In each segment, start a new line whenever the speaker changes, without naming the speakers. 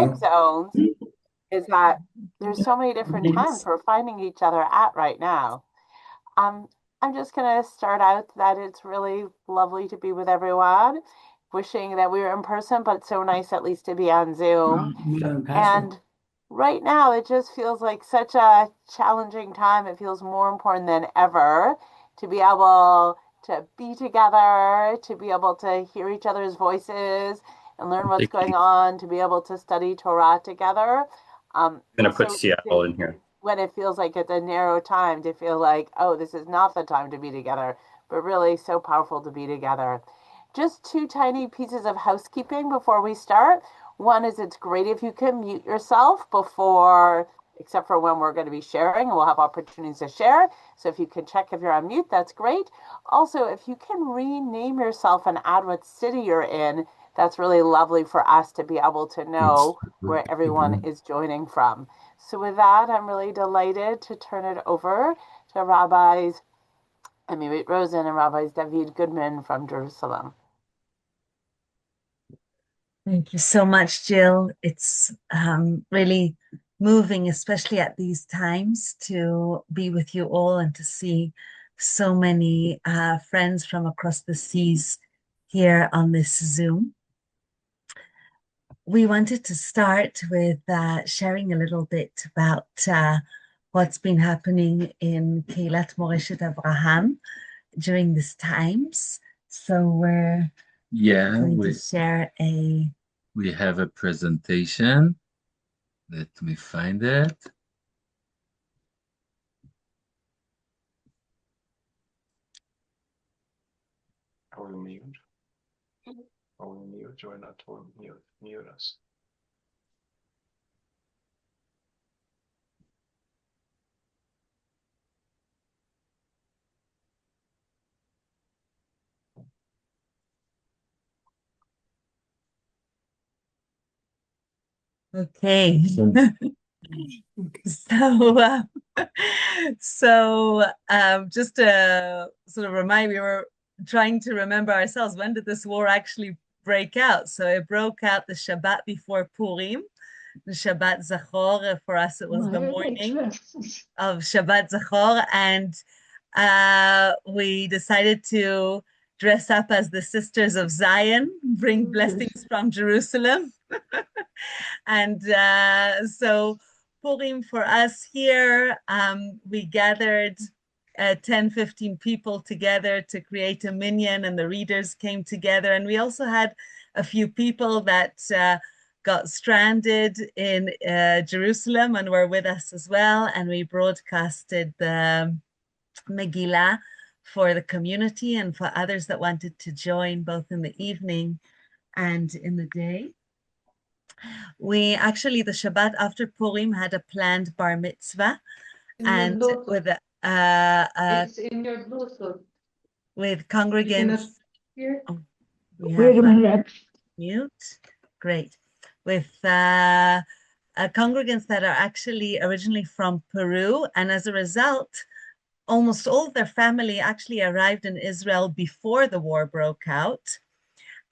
time zones is that there's so many different times we're finding each other at right now. Um, I'm just going to start out that it's really lovely to be with everyone. Wishing that we were in person, but it's so nice at least to be on Zoom. And right now, it just feels like such a challenging time. It feels more important than ever to be able to be together, to be able to hear each other's voices and learn what's going on, to be able to study Torah together.
I'm gonna put
So
Seattle in here.
when it feels like it's a narrow time, to feel like, oh, this is not the time to be together, but really so powerful to be together. Just two tiny pieces of housekeeping before we start. One is it's great if you can mute yourself before, except for when we're going to be sharing, and we'll have opportunities to share. So if you can check if you're on mute, that's great. Also, if you can rename yourself and add what city you're in, that's really lovely for us to be able to know where everyone is joining from. So with that, I'm really delighted to turn it over to Rabbis Amirit Rosen and Rabbis David Goodman from Jerusalem.
Thank you so much, Jill. It's really moving, especially at these times, to be with you all and to see so many friends from across the seas here on this Zoom. We wanted to start with sharing a little bit about what's been happening in Kehilat Moreshet Avraham during these times. So we're going to share
we have a presentation. Let me find it.
Are we mute? Are we mute or not mute us?
Okay. Just to sort of remind, we were trying to remember ourselves, when did this war actually break out? So it broke out the Shabbat before Purim, the Shabbat Zachor. For us, it was the morning of Shabbat Zachor, and we decided to dress up as the Sisters of Zion, bring blessings from Jerusalem. And so Purim for us here, we gathered 10, 15 people together to create a minyan, and the readers came together. And we also had a few people that got stranded in Jerusalem and were with us as well. And we broadcasted the Megillah for the community and for others that wanted to join, both in the evening and in the day. We actually, the Shabbat after Purim, had a planned bar mitzvah, and with
It's in your Bluetooth.
with congregants.
Oh,
we have mute. Great. With congregants that are actually originally from Peru, and as a result, almost all of their family actually arrived in Israel before the war broke out.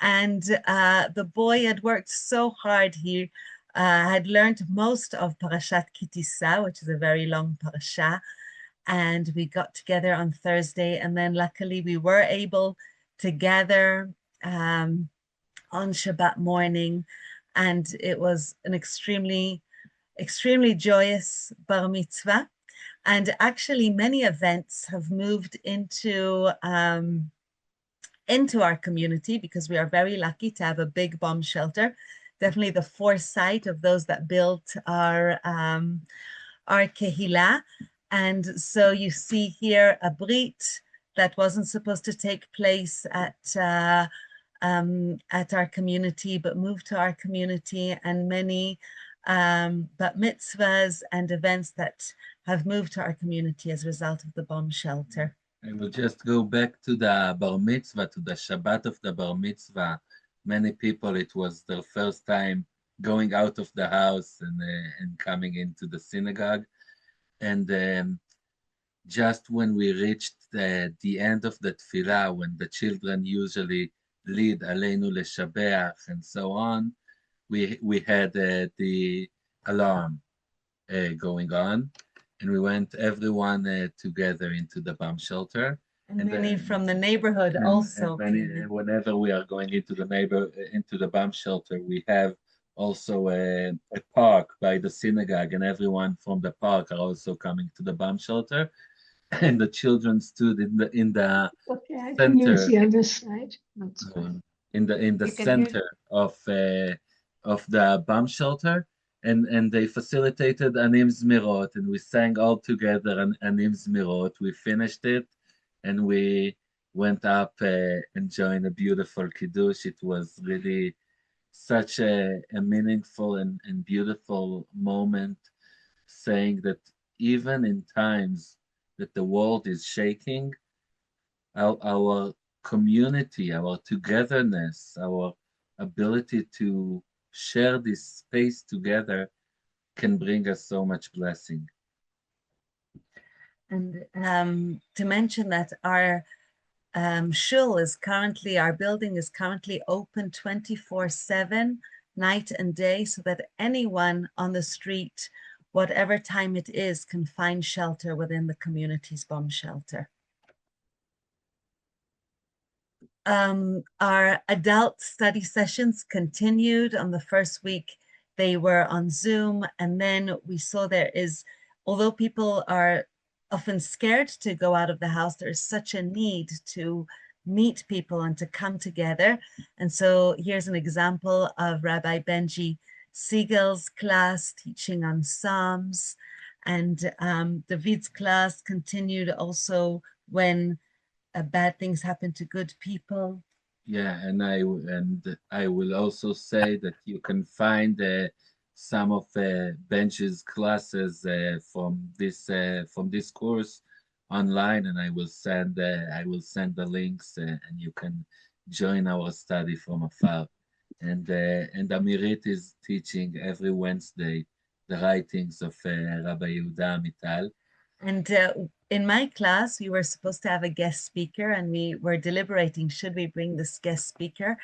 And the boy had worked so hard. He had learned most of Parashat Kitisa, which is a very long parasha. And we got together on Thursday. And then luckily we were able to gather on Shabbat morning. And it was an extremely, extremely joyous bar mitzvah. And actually many events have moved into our community, because we are very lucky to have a big bomb shelter. Definitely the foresight of those that built our Kehilat. And so you see here a Brit that wasn't supposed to take place at our community, but moved to our community, and many bat mitzvahs and events that have moved to our community as a result of the bomb shelter.
I will just go back to the bar mitzvah, to the Shabbat of the bar mitzvah. Many people, it was their first time going out of the house and coming into the synagogue. And just when we reached the end of the tefillah, when the children usually lead Aleinu Leshabeach and so on, we had the alarm going on, and we went everyone together into the bomb shelter.
And many
then
from the neighborhood
and
also
many,
came in.
whenever we are going into the bomb shelter, we have also a park by the synagogue, and everyone from the park are also coming to the bomb shelter. And the children stood in the
Okay, I can use
center,
the other side. That's fine.
in the
You can use
center of the bomb shelter, and they facilitated Anim Zmirot, and we sang all together Anim Zmirot. We finished it, and we went up and joined a beautiful kiddush. It was really such a meaningful and beautiful moment, saying that even in times that the world is shaking, our community, our togetherness, our ability to share this space together can bring us so much blessing.
And to mention that our shul is currently, our building is currently open 24/7, night and day, so that anyone on the street, whatever time it is, can find shelter within the community's bomb shelter. Our adult study sessions continued. On the first week, they were on Zoom, and then we saw there is, although people are often scared to go out of the house, there is such a need to meet people and to come together. And so here's an example of Rabbi Benji Siegel's class teaching on Psalms, and David's class continued also when bad things happen to good people.
Yeah, and I will also say that you can find some of Bench's classes from this course online, and I will send the links, and you can join our study from afar. And Amirit is teaching every Wednesday the writings of Rabbi Yehuda Amital.
And in my class, we were supposed to have a guest speaker, and we were deliberating, should we bring this guest speaker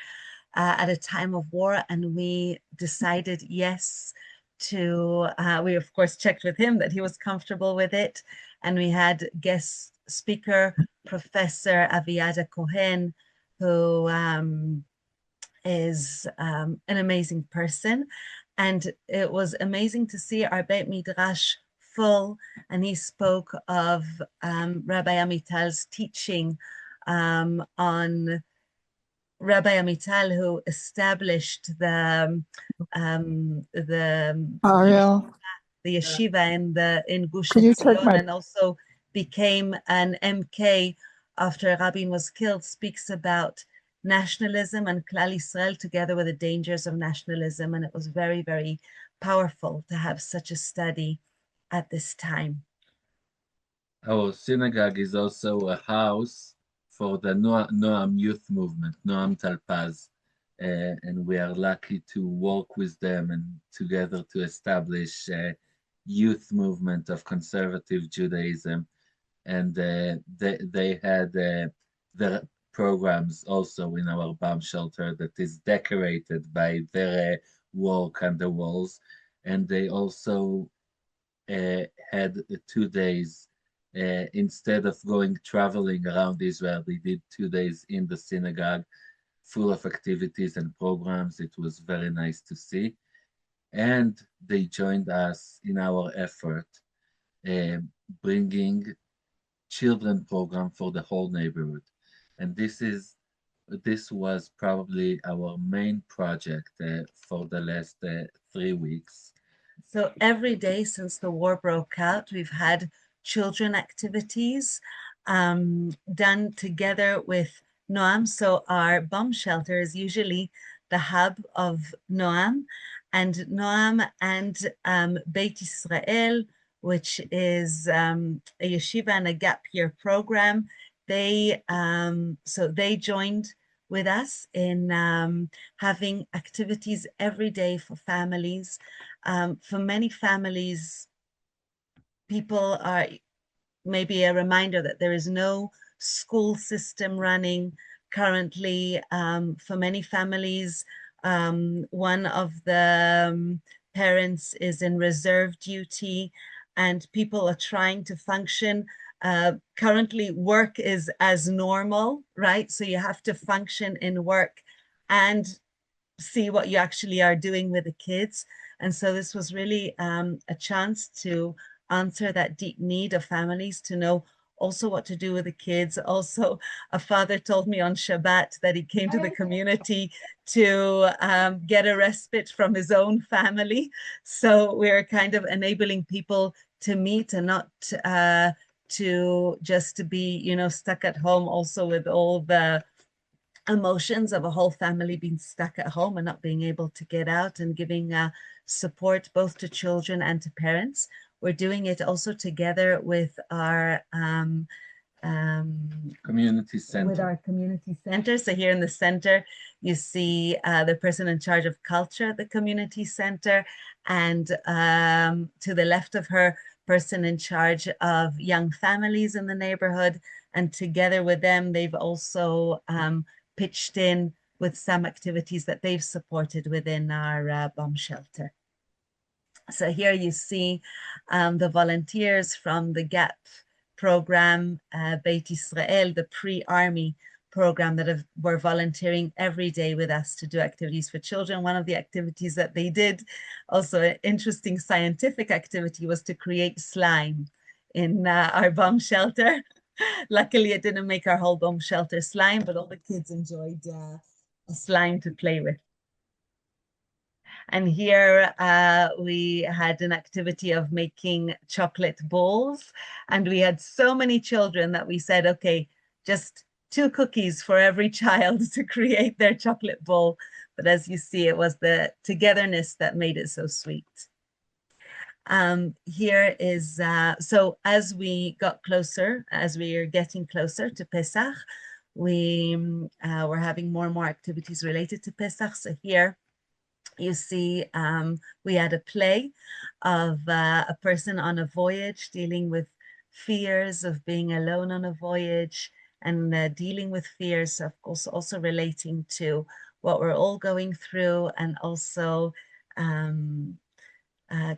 at a time of war? And we decided yes to, we of course checked with him that he was comfortable with it. And we had guest speaker, Professor Aviada Cohen, who is an amazing person. And it was amazing to see our Beit Midrash full, and he spoke of Rabbi Amital's teaching on Rabbi Amital, who established the
Ariel,
yeshiva in Gush
could you check
Etzion,
my
and also became an MK after Rabin was killed, speaks about nationalism and Klal Yisrael together with the dangers of nationalism. And it was very, very powerful to have such a study at this time.
Our synagogue is also a house for the Noam youth movement, Noam Talpaz, and we are lucky to work with them and together to establish a youth movement of conservative Judaism. And they had their programs also in our bomb shelter that is decorated by their work on the walls. And they also had 2 days. Instead of traveling around Israel, they did 2 days in the synagogue, full of activities and programs. It was very nice to see. And they joined us in our effort, bringing children program for the whole neighborhood. And this was probably our main project for the last 3 weeks.
So every day since the war broke out, we've had children activities done together with Noam. So our bomb shelter is usually the hub of Noam, and Noam and Beit Israel, which is a yeshiva and a gap year program. They joined with us in having activities every day for families. For many families, people are maybe a reminder that there is no school system running currently. For many families, One of the parents is in reserve duty, and people are trying to function. Currently, work is as normal, right? So you have to function in work and see what you actually are doing with the kids. And so this was really a chance to answer that deep need of families to know also what to do with the kids. Also, a father told me on Shabbat that he came to the community to get a respite from his own family. So we're kind of enabling people to meet and not to just to be, you know, stuck at home also with all the emotions of a whole family being stuck at home and not being able to get out, and giving support both to children and to parents. We're doing it also together with our
community center.
With our community center. So here in the center, you see the person in charge of culture at the community center, and to the left of her, person in charge of young families in the neighborhood. And together with them, they've also pitched in with some activities that they've supported within our bomb shelter. So here you see the volunteers from the GAP program, Beit Israel, the pre-army program that were volunteering every day with us to do activities for children. One of the activities that they did, also an interesting scientific activity, was to create slime in our bomb shelter. Luckily, it didn't make our whole bomb shelter slime, but all the kids enjoyed a slime to play with. And here we had an activity of making chocolate balls. And we had so many children that we said, okay, just 2 cookies for every child to create their chocolate ball. But as you see, it was the togetherness that made it so sweet. Here is, so as we got closer, as we are getting closer to Pesach, we were having more and more activities related to Pesach. So here you see we had a play of a person on a voyage dealing with fears of being alone on a voyage, and dealing with fears, of course, also relating to what we're all going through, and also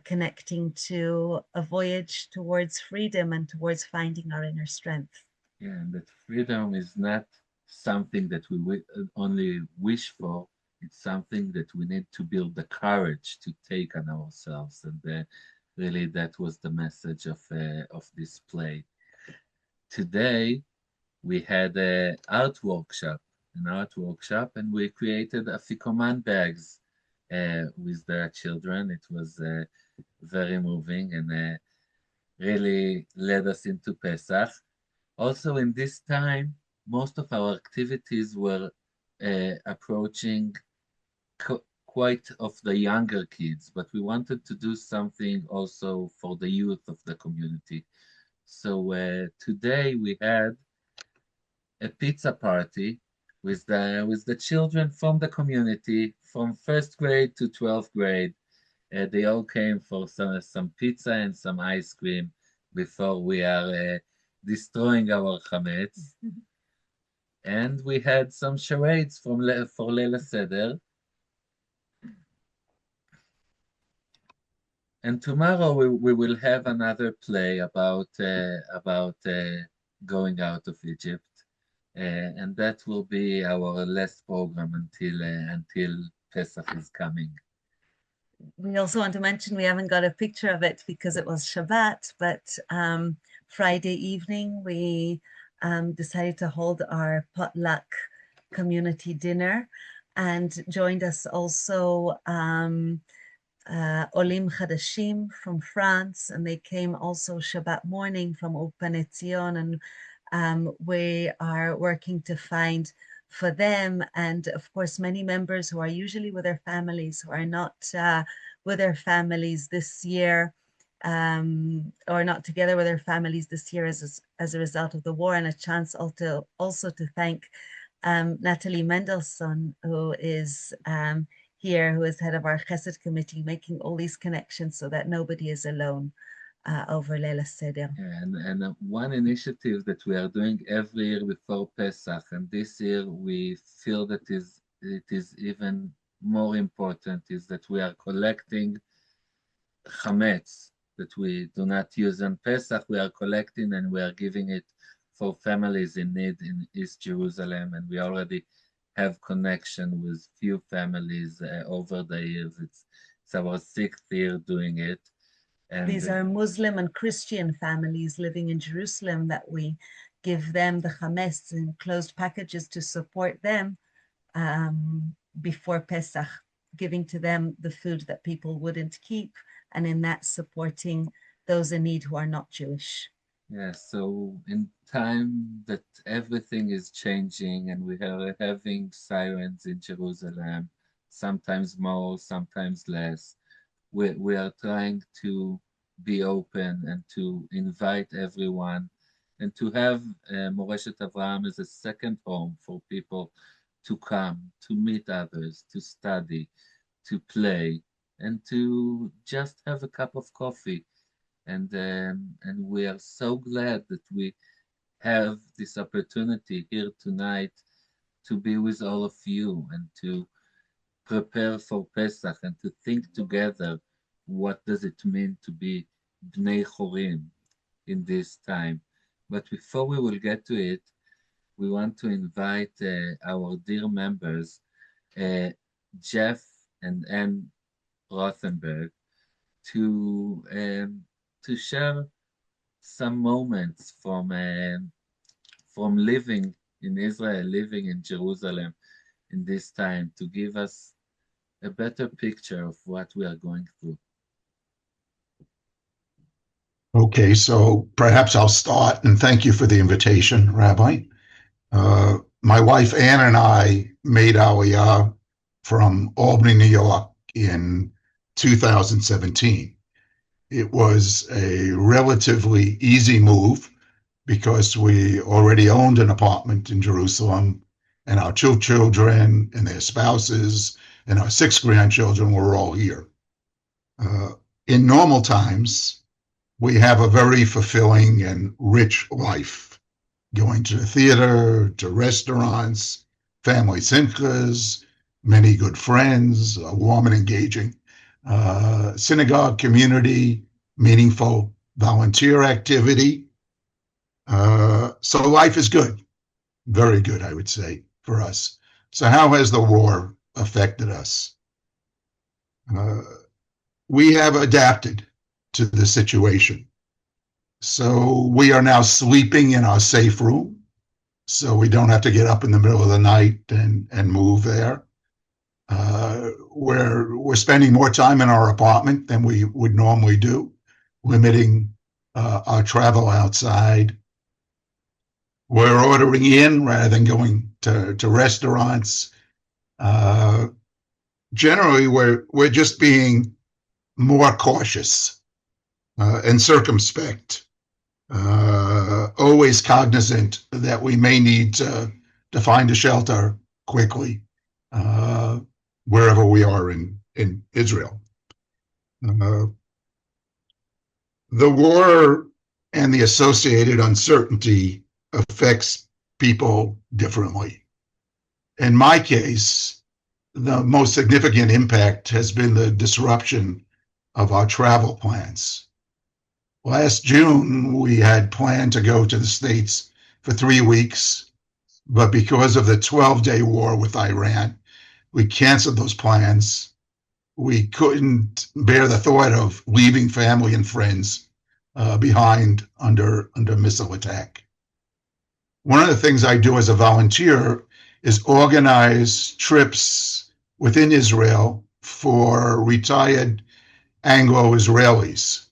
connecting to a voyage towards freedom and towards finding our inner strength.
Yeah, and that freedom is not something that we only wish for. It's something that we need to build the courage to take on ourselves. And really, that was the message of this play. Today, we had an art workshop, and we created afikoman bags with the children. It was very moving, and really led us into Pesach. Also, in this time, most of our activities were approaching quite of the younger kids, but we wanted to do something also for the youth of the community. So today we had a pizza party with the children from the community, from 1st grade to 12th grade. They all came for some pizza and some ice cream before we are destroying our chametz. And we had some charades for Leila Seder. And tomorrow we will have another play about going out of Egypt, and that will be our last program until Pesach is coming.
We also want to mention we haven't got a picture of it because it was Shabbat, but Friday evening we decided to hold our potluck community dinner, and joined us also Olim Chadashim from France, and they came also Shabbat morning from Ulpan Etzion, and we are working to find for them, and of course many members who are usually with their families who are not with their families this year, or not together with their families this year as a result of the war, and a chance also to thank Natalie Mendelssohn, who is here, who is head of our Chesed committee, making all these connections so that nobody is alone over Leila Seder.
And one initiative that we are doing every year before Pesach, and this year we feel that it is even more important is that we are collecting chametz that we do not use on Pesach. We are collecting and we are giving it for families in need in East Jerusalem, and we already have connection with few families over the years. It's our 6th year doing it. And
these are Muslim and Christian families living in Jerusalem that we give them the chametz in closed packages to support them before Pesach, giving to them the food that people wouldn't keep, and in that supporting those in need who are not Jewish.
Yes, so in time that everything is changing and we are having sirens in Jerusalem, sometimes more, sometimes less, we are trying to be open and to invite everyone and to have Moreshet Avraham as a second home for people to come, to meet others, to study, to play, and to just have a cup of coffee. And we are so glad that we have this opportunity here tonight to be with all of you and to prepare for Pesach and to think together what does it mean to be Bnei Chorim in this time. But before we will get to it, we want to invite our dear members, Jeff and Ann Rothenberg, to share some moments from living in Israel, living in Jerusalem in this time, to give us a better picture of what we are going through.
Okay, so perhaps I'll start, and thank you for the invitation, Rabbi. My wife Ann and I made Aliyah from Albany, New York in 2017. It was a relatively easy move because we already owned an apartment in Jerusalem, and our 2 children and their spouses and our 6 grandchildren were all here. In normal times, we have a very fulfilling and rich life, going to the theater, to restaurants, family simchas, many good friends, a warm and engaging synagogue community, meaningful volunteer activity. So life is good, very good, I would say, for us. So how has the war affected us? We have adapted to the situation. So we are now sleeping in our safe room, so we don't have to get up in the middle of the night and move there. We're spending more time in our apartment than we would normally do, limiting our travel outside. We're ordering in rather than going to restaurants. Generally, we're just being more cautious and circumspect, always cognizant that we may need to find a shelter quickly wherever we are in Israel. The war and the associated uncertainty affects people differently. In my case, the most significant impact has been the disruption of our travel plans. Last June, we had planned to go to the States for 3 weeks, but because of the 12-day war with Iran, we canceled those plans. We couldn't bear the thought of leaving family and friends behind under missile attack. One of the things I do as a volunteer is organize trips within Israel for retired Anglo-Israelis.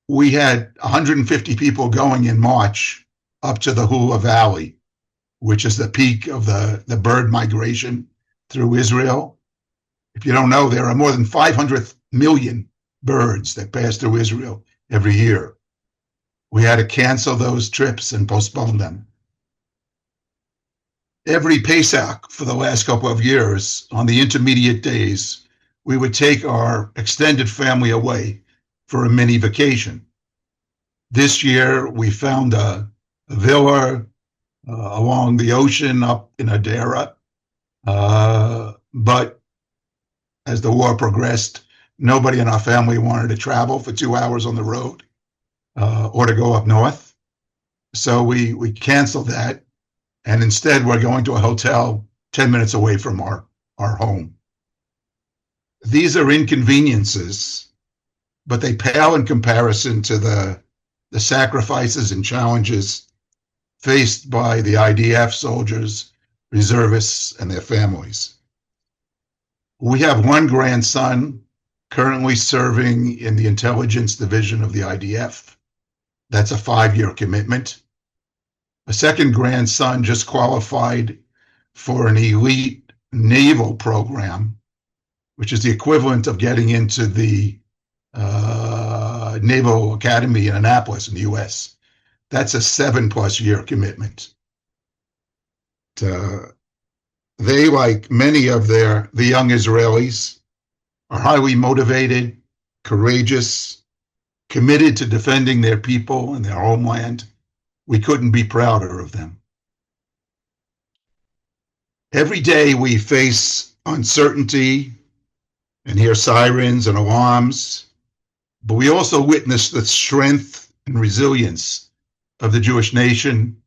We had 150 people going in March up to the Hula Valley, which is the peak of the bird migration through Israel. If you don't know, there are more than 500 million birds that pass through Israel every year. We had to cancel those trips and postpone them. Every Pesach for the last couple of years, on the intermediate days, we would take our extended family away for a mini vacation. This year, we found a villa along the ocean up in Adera, but as the war progressed, nobody in our family wanted to travel for 2 hours on the road or to go up north. So we canceled that. And instead, we're going to a hotel 10 minutes away from our home. These are inconveniences, but they pale in comparison to the sacrifices and challenges faced by the IDF soldiers, reservists, and their families. We have one grandson currently serving in the intelligence division of the IDF. That's a 5-year commitment. A second grandson just qualified for an elite naval program, which is the equivalent of getting into the Naval Academy in Annapolis in the US. That's a 7+ year commitment. They, like many of the young Israelis, are highly motivated, courageous, committed to defending their people and their homeland. We couldn't be prouder of them. Every day we face uncertainty and hear sirens and alarms, but we also witness the strength and resilience of the Jewish nation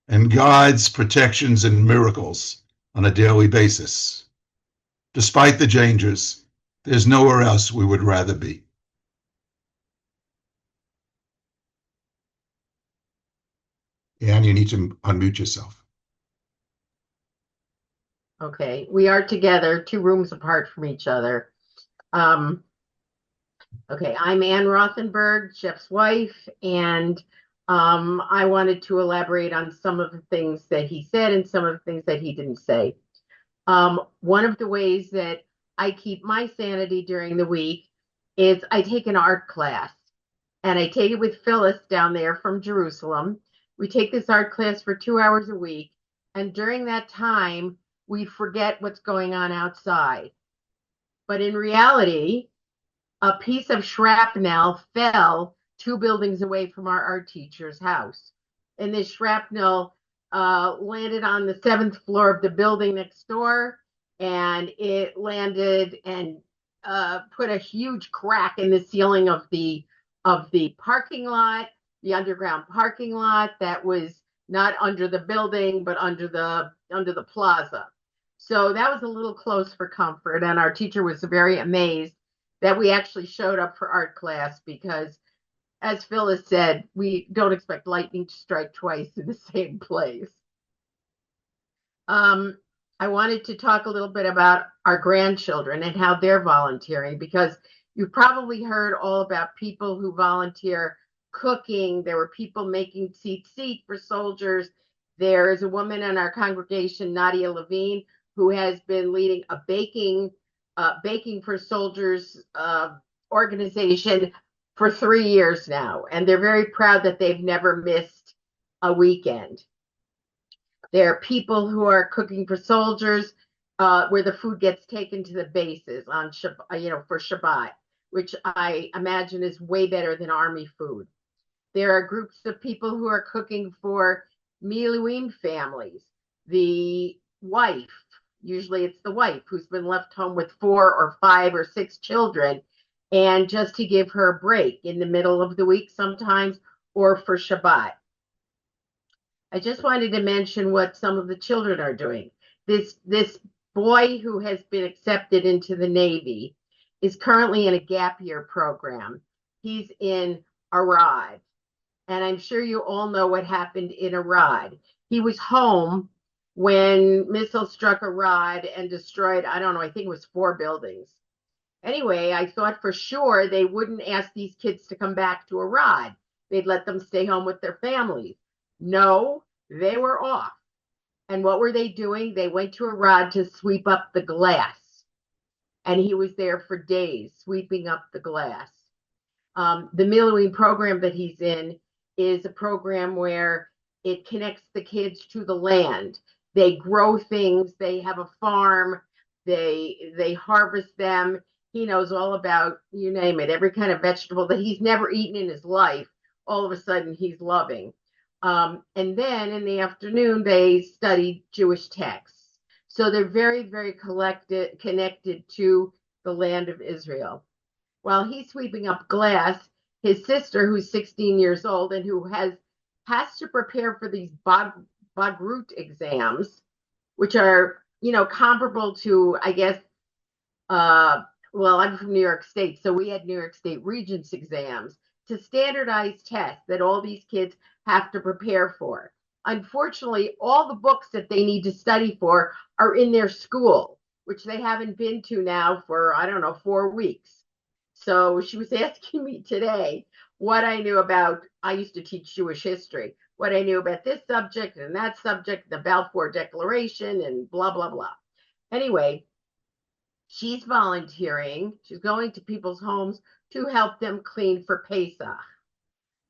and God's protections and miracles on a daily basis. Despite the dangers, there's nowhere else we would rather be. And you need to unmute yourself.
Okay, we are together, 2 rooms apart from each other. Okay, I'm Ann Rothenberg, Jeff's wife, and I wanted to elaborate on some of the things that he said and some of the things that he didn't say. One of the ways that I keep my sanity during the week is I take an art class, and I take it with Phyllis down there from Jerusalem. We take this art class for 2 hours a week, and during that time, we forget what's going on outside. But in reality, a piece of shrapnel fell 2 buildings away from our art teacher's house. And this shrapnel landed on the 7th floor of the building next door, and it landed and put a huge crack in the ceiling of the parking lot, the underground parking lot that was not under the building, but under the plaza. So that was a little close for comfort, and our teacher was very amazed that we actually showed up for art class because, as Phyllis said, we don't expect lightning to strike twice in the same place. I wanted to talk a little bit about our grandchildren and how they're volunteering, because you've probably heard all about people who volunteer cooking. There were people making seat for soldiers. There is a woman in our congregation, Nadia Levine, who has been leading a baking for soldiers organization for 3 years now, and they're very proud that they've never missed a weekend. There are people who are cooking for soldiers where the food gets taken to the bases on for Shabbat, which I imagine is way better than army food. There are groups of people who are cooking for Miluim families. The wife, usually it's the wife who's been left home with 4 or 5 or 6 children, and just to give her a break in the middle of the week sometimes, or for Shabbat. I just wanted to mention what some of the children are doing. This boy who has been accepted into the Navy is currently in a gap year program. He's in Arad, and I'm sure you all know what happened in Arad. He was home when missiles struck Arad and destroyed, I don't know, I think it was 4 buildings. Anyway, I thought for sure they wouldn't ask these kids to come back to Arad. They'd let them stay home with their families. No, they were off. And what were they doing? They went to Arad to sweep up the glass. And he was there for days sweeping up the glass. The Miluim program that he's in is a program where it connects the kids to the land. They grow things. They have a farm. They harvest them. He knows all about, you name it, every kind of vegetable that he's never eaten in his life. All of a sudden, he's loving. And then in the afternoon, they study Jewish texts. So they're very, very connected to the land of Israel. While he's sweeping up glass, his sister, who's 16 years old and who has to prepare for these Bagrut exams, which are, comparable to, I guess, well, I'm from New York State, so we had New York State Regents exams, to standardized tests that all these kids have to prepare for. Unfortunately, all the books that they need to study for are in their school, which they haven't been to now for, I don't know, 4 weeks. So she was asking me today what I knew about, I used to teach Jewish history, what I knew about this subject and that subject, the Balfour Declaration and blah, blah, blah. Anyway, she's volunteering. She's going to people's homes to help them clean for Pesach.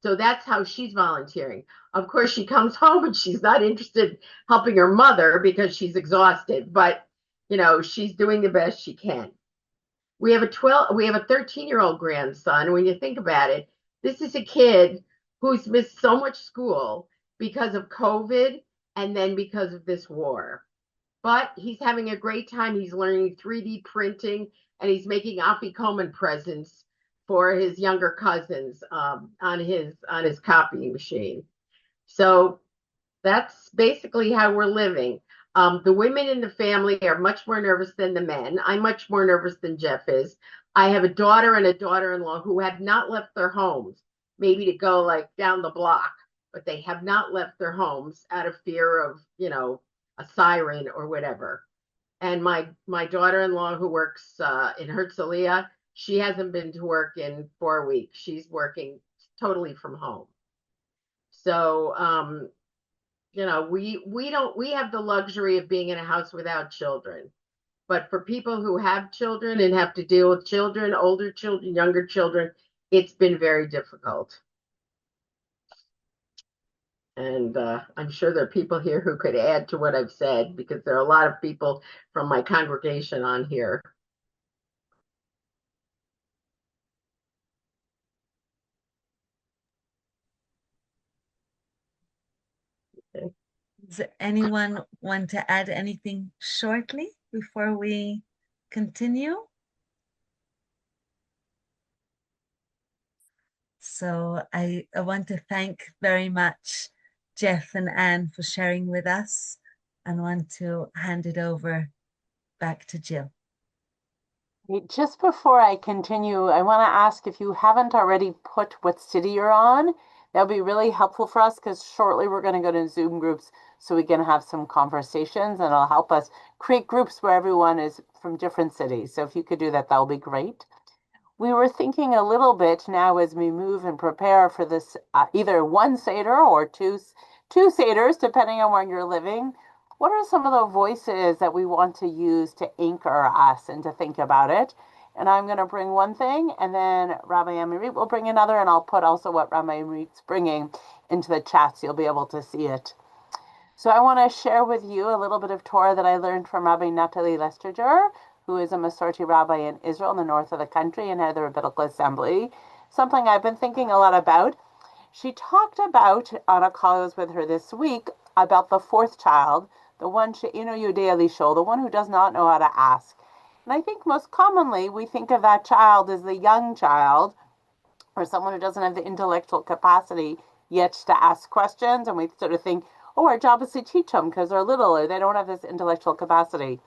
So that's how she's volunteering. Of course, she comes home and she's not interested in helping her mother because she's exhausted, but she's doing the best she can. We have a 13-year-old grandson. When you think about it, this is a kid who's missed so much school because of COVID and then because of this war. But he's having a great time. He's learning 3D printing and he's making afikoman presents for his younger cousins on his copying machine. So that's basically how we're living. The women in the family are much more nervous than the men. I'm much more nervous than Jeff is. I have a daughter and a daughter-in-law who have not left their homes, maybe to go like down the block, but they have not left their homes out of fear of, a siren or whatever. And my daughter-in-law who works in Herzliya, she hasn't been to work in 4 weeks. She's working totally from home. So, we have the luxury of being in a house without children. But for people who have children and have to deal with children, older children, younger children, it's been very difficult. And I'm sure there are people here who could add to what I've said because there are a lot of people from my congregation on here. Okay.
Does anyone want to add anything shortly before we continue? So I want to thank very much Jeff and Anne for sharing with us and want to hand it over back to Jill.
Just before I continue, I want to ask if you haven't already put what city you're on. That'll be really helpful for us because shortly we're going to go to Zoom groups so we can have some conversations and it'll help us create groups where everyone is from different cities. So if you could do that, that'll be great. We were thinking a little bit now as we move and prepare for this, either one Seder or two Seders, depending on where you're living. What are some of the voices that we want to use to anchor us and to think about it? And I'm going to bring one thing, and then Rabbi Amirit will bring another, and I'll put also what Rabbi Amirit's bringing into the chat so you'll be able to see it. So I want to share with you a little bit of Torah that I learned from Rabbi Natalie Lesterger, who is a Masorti rabbi in Israel in the north of the country and head of the Rabbinical Assembly. Something I've been thinking a lot about. She talked about, on a call I was with her this week, about the fourth child, the one, Yudea Lishol, the one who does not know how to ask. And I think most commonly we think of that child as the young child or someone who doesn't have the intellectual capacity yet to ask questions. And we sort of think, oh, our job is to teach them because they're little or they don't have this intellectual capacity.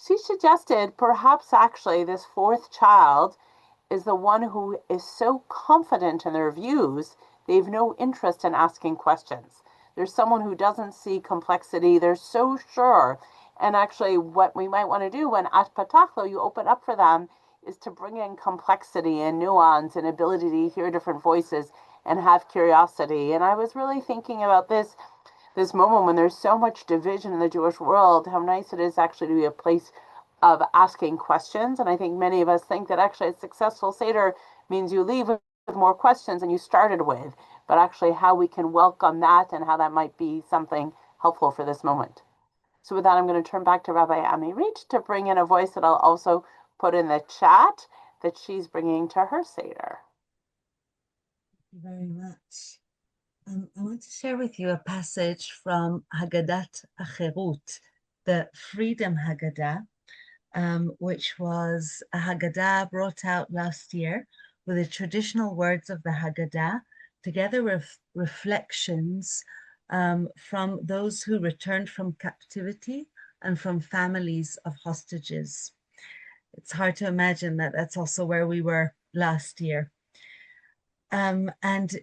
She suggested perhaps actually this fourth child is the one who is so confident in their views, they have no interest in asking questions. There's someone who doesn't see complexity. They're so sure. And actually what we might want to do when at Patachlo, you open up for them, is to bring in complexity and nuance and ability to hear different voices and have curiosity. And I was really thinking about this moment when there's so much division in the Jewish world, how nice it is actually to be a place of asking questions. And I think many of us think that actually a successful Seder means you leave with more questions than you started with, but actually how we can welcome that and how that might be something helpful for this moment. So with that, I'm going to turn back to Rabbi Amirit to bring in a voice that I'll also put in the chat that she's bringing to her Seder.
Thank you very much. I want to share with you a passage from Haggadat Acherut, the Freedom Haggadah, which was a Haggadah brought out last year with the traditional words of the Haggadah, together with reflections from those who returned from captivity and from families of hostages. It's hard to imagine that that's also where we were last year. And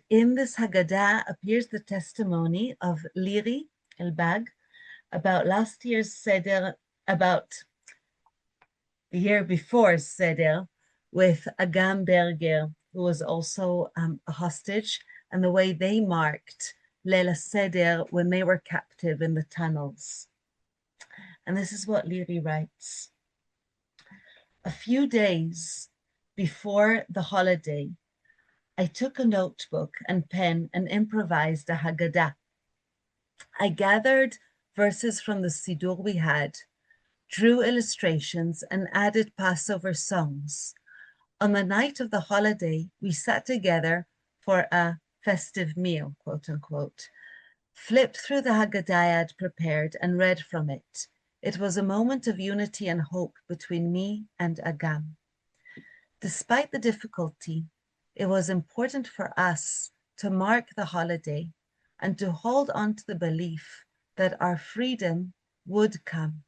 in this Haggadah appears the testimony of Liri Elbag about last year's Seder, about the year before Seder, with Agam Berger, who was also a hostage, and the way they marked Leila Seder when they were captive in the tunnels. And this is what Liri writes. A few days before the holiday, I took a notebook and pen and improvised a Haggadah. I gathered verses from the Siddur we had, drew illustrations, and added Passover songs. On the night of the holiday, we sat together for a festive meal, quote unquote, flipped through the Haggadah I had prepared and read from it. It was a moment of unity and hope between me and Agam. Despite the difficulty, it was important for us to mark the holiday and to hold on to the belief that our freedom would come.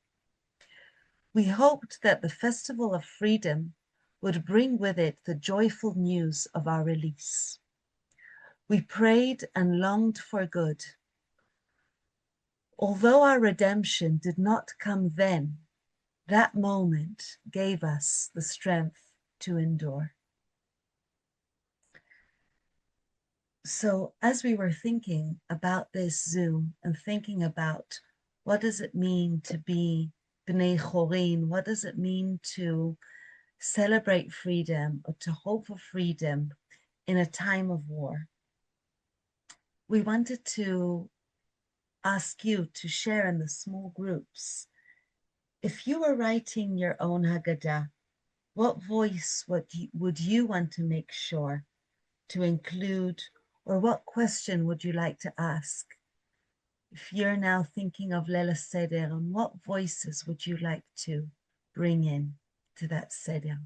We hoped that the Festival of Freedom would bring with it the joyful news of our release. We prayed and longed for good. Although our redemption did not come then, that moment gave us the strength to endure. So as we were thinking about this Zoom and thinking about what does it mean to be Bnei Chorin, what does it mean to celebrate freedom or to hope for freedom in a time of war, we wanted to ask you to share in the small groups. If you were writing your own Haggadah, what voice would you want to make sure to include, or what question would you like to ask? If you're now thinking of Leila Seder, and what voices would you like to bring in to that Seder?